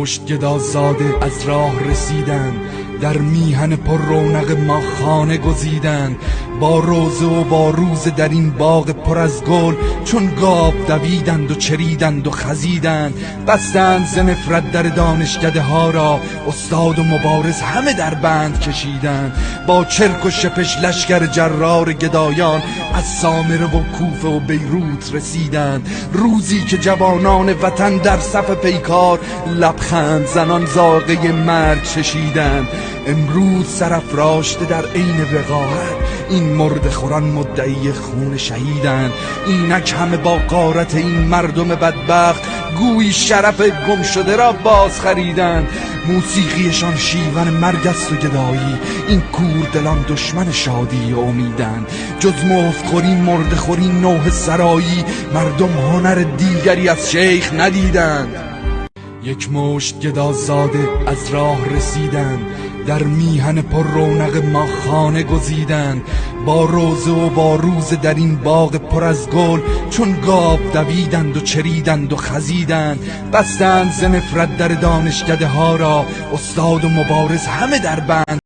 پشت گدازاده از راه رسیدند، در میهن پر رونق ما خانه گزیدند. با روزه و با روزه در این باغ پر از گل، چون گاو دویدند و چریدند و خزیدند. بستند ز نفرت در دانشکده ها را، استاد و مبارز همه در بند کشیدند. با چرک و شپش لشکر جرار گدایان، از سامره و کوفه و بیروت رسیدند. روزی که جوانان وطن در صف پیکار، لبخند زنان زاغه مرگ چشیدند. امروز سرافراشته در عین وقاحت، این مرده خوران مدعی خون شهیدند. اینک همه با غارت این مردم بدبخت، گویی شرف گم شده را باز خریدند. موسیقیشان شیون مرگ است و گدایی، این کوردلان دشمن شادی و امیدند. جز مفت خوری مرده خوری نوح سرایی، مردم هنر دیگری از شیخ ندیدند. یک مشت گدازاده از راه رسیدند، در میهن پر رونق ما خانه گزیدند. با روزه و با روزه در این باغ پر از گل، چون گاو دویدند و چریدند و خزیدند. بستند ز نفرت در دانشکده ها را، استاد و مبارز همه در بند